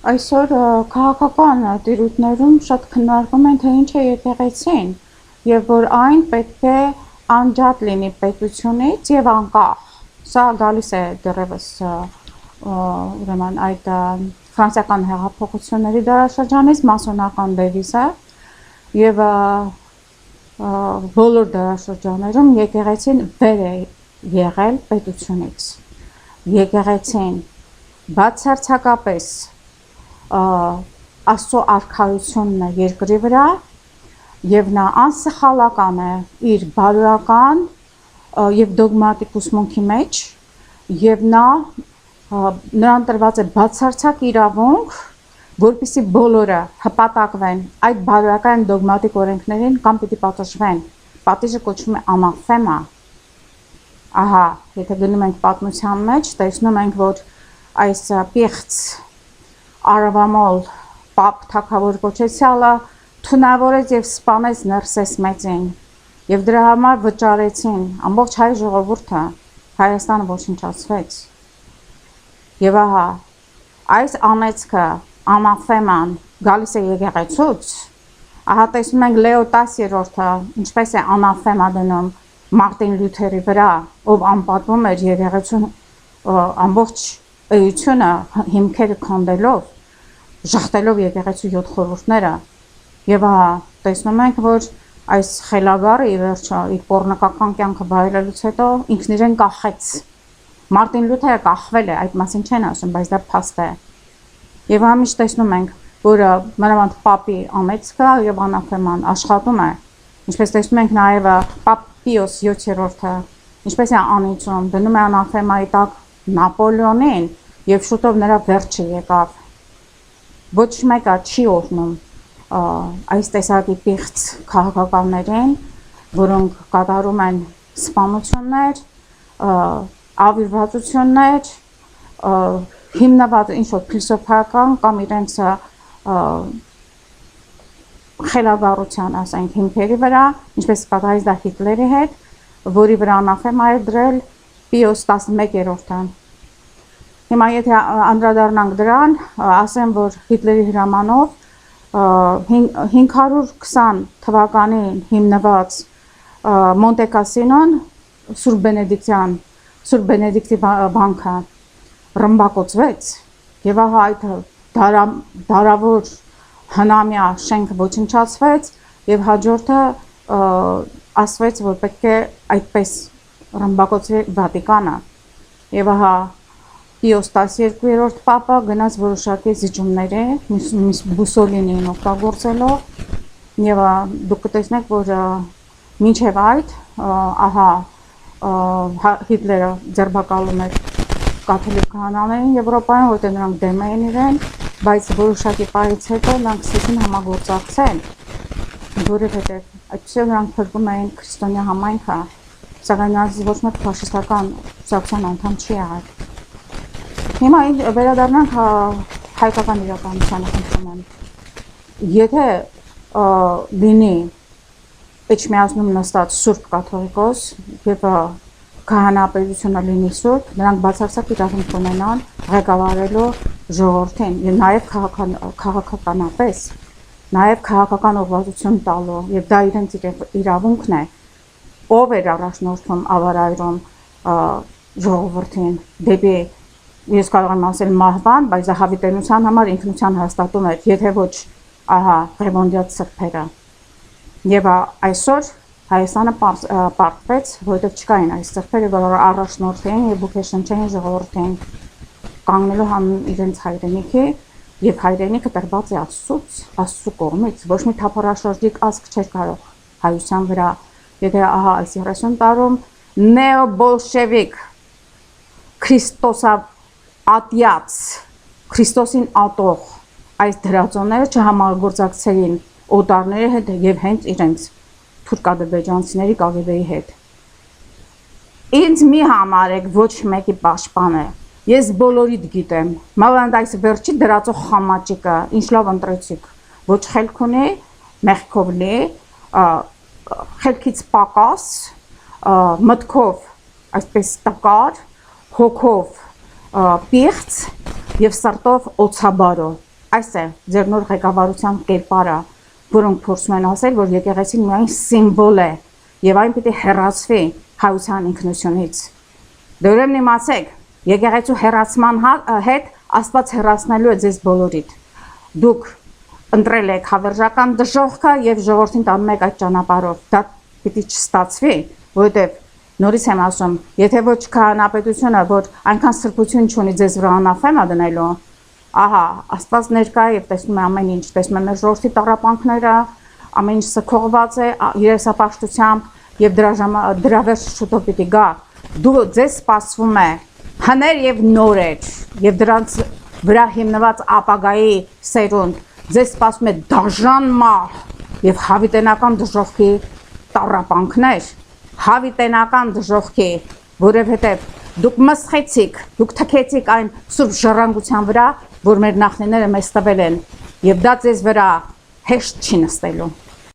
Այսօր քաղաքական տիրույթներում շատ քննարկում են, թե ինչ է եկեղեցին եւ որ այն պետք է անջատ լինի պետությունից եւ անկախ։ Սա գալիս է դեռևս ուրեմն այդ ֆրանսիական հեղափոխությունների դարաշրջանից մասոնական դևիզը եւ բոլոր դարաշրջաններում եկեղեցին վեր է եղել պետությունից։ Եկեղեցին բացարձակապես Աստծո արքայությունն է երկրի վրա եւ նա անսխալական է իր բարոյական եւ դոգմատիկ ուսմունքի մեջ եւ նրան տրված է բացարձակ իրավունք, որպեսզի բոլորը հպատակվեն այդ բարոյական դոգմատիկ օրենքներին կամ պիտի պատժվեն։ Պատիժը կոչվում է անաֆեմա։ Ահա, եթե գնում ենք պատմության մեջ, տեսնում ենք, որ այս պիղծ Արավամոլ պապ թագավոր կոչեցյալը թունավորեց եւ սպանեց Ներսես մեծին եւ դրա համար վճարեցին ամբողջ հայ ժողովուրդը, Հայաստանը ոչնչացվեց։ Եվ ահա այս անեծքը անաֆեման գալիս է եկեղեցուց, ահա տեսնում ենք Լեո 10-րդը ինչպես է անաֆեմա դնում Մարտին Լյութերի վրա, ով անպատվում էր եկեղեցուն ամբողջ էությունը հիմքերը քանդելով, ժախտելով եկեղեցու 7 խորհուրդները եւ ահա տեսնում ենք, որ այս խելագարը ի վերջո իր պոռնկական կյանքը վայելելուց հետո ինքն իրեն կախեց։ Մարտին Լյութերը կախվել է, այդ մասին չեն ասում, բայց դա փաստ է։ Եվ ամիշ տեսնում ենք, որ մանավանդ պապի անեծքը եւ անաֆեման աշխատում է։ Ինչպես տեսնում ենք նաեւ պապ Պիոս 7-րդը, ինչպես է անիծում, դնում է անաֆեմայի տակ Նապոլեոնին եւ շուտով նրա վերջը եկավ։ Ոչ մեկը չի օրհնում այս տեսակի պիղծ քաղաքականներին, որոնք կատարում են սպանություններ, ավիրվածություններ, հիմնված ինչ-որ փիլիսոփայական կամ իրենց խելագարության, ասենք, հիմքերի վրա, ինչպես պատահեց դա Հիտլերի հետ, որի վրա անաֆեմա է դրել Պիոս 11-րդը։ Հիմա եթե անդրադառնանք դրան, ասեմ, որ Հիտլերի հրամանով 520 թվականին հիմնված Մոնտե Կասինոն Սուրբ Բենեդիկտի բանկը ռմբակոծվեց եւ ահա այդ դարավոր հնամյա շենքը ոչնչացվեց եւ հաջորդը ասվեց, որ պետք է այդպես ռմբակոծվի Վատիկանը եւ ահա Պիոս 12-րդ պապը գնաց որոշակի զիջումների Մուսոլինիին օգտագործելով եւ դուք կտեսնեք, որ մինչեւ այդ ահա Հիտլերը ձերբակալում էր կաթոլիկ քահանաներին Եվրոպայում, որտեղ նրանք դեմ էին իրեն, բայց որոշակի պահից հետո նրանք սկսեցին համագործակցել, որովհետեւ այդպես նրանք փրկում էին քրիստոնյա համայնքը, սակայն նրանց ոչ մեկ ֆաշիստական կուսակցության անդամ չի եղել։ Հիմա վերադառնանք հայկական իրականությանը, խնդրում եմ։ Եթե լինի Էջմիածնում նստած սուրբ կաթողիկոս եւ քահանապետությունը լինի սուրբ, նրանք բացարձակ իրավունք ունենան ղեկավարելու ժողովրդին եւ նաեւ քաղաքականապես, նաեւ քաղաքական ուղղվածություն տալու եւ դա իրենց իրավունքն է, ով էր առաջնորդում ավարայրում ժողովրդին դեպի ես կարող եմ ասել մահվան, բայց դա հավիտենության համար ինքնության հաստատում էր, եթե ոչ ահա ռևոնդյաց սրբերը։ Եվ այսօր Հայաստանը պարտվեց, որովհետև չկային այս սրբերը, որ առաջնորդային եւ ոգեշնչային ժողովրդին կանգնելու հանուն իրենց հայրենիքի եւ հայրենիքը տրված է Աստծո կողմից, ոչ մի թափառաշրջիկ ազգ չէր կարող հայության վրա, եթե ահա այս 30 տարում նեոբոլշևիկ Քրիստոսա ատյաց, Քրիստոսին ատող այս դրածոները չհամագործակցեին օտարների հետ եւ հենց իրենց թուրքադբեջանցիների կագեբեի հետ։ Ինձ մի համարեք ոչ մեկի պաշտպանը, ես բոլորիդ գիտեմ, մավանդ այս վերջի դրածող խամաճիկը, ինչ լավ ընտրեցիք, ոչ խելք ունի, մեղքով լի, խելքից պակաս, մտքով այսպես տկար, հոգով պիղծ եւ սրտով օցաբարո։ Այս է ձեր նոր ղեկավարության կերպարը, որոնք փորձում են ասել, որ եկեղեցին միայն սիմվոլ է եւ այն պիտի հեռացվի հայության ինքնությունից։ Դե ուրեմն իմացեք, եկեղեցու հեռացման հետ Աստված հեռացնելու է ձեզ բոլորիդ։ Դուք ընտրել եք հավերժական դժոխքը եւ ժողովրդին տանում եք այդ ճանապարհով։ Դա պիտի չստացվի, որովհետեւ նորից եմ ասում, եթե ոչ քահանապետությունը, որ այնքան սրբություն չունի ձեզ վրա անաֆեմա դնելու, ահա, Աստված ներկա է եւ տեսնում է ամեն ինչ, տեսնում է մեր ժողովրդի տառապանքները, ամեն ինչ սքողված է երեսապաշտությամբ եւ դրա վերջ շուտով պիտի գա։ Ձեզ սպասվում է հներ եւ նորեր եւ դրանց վրա հիմնված ապագայի սերունդ, ձեզ սպասում է դաժան մահ եւ հավիտենական դժոխքի տառապանքներ, հավիտենական դժոխքի, որովհետեւ դուք մսխեցիք, դուք թքեցիք այն սուրբ ժառանգության վրա, որ մեր նախնիները մեզ տվել են, եւ դա ձեզ վրա հեշտ չի նստելու։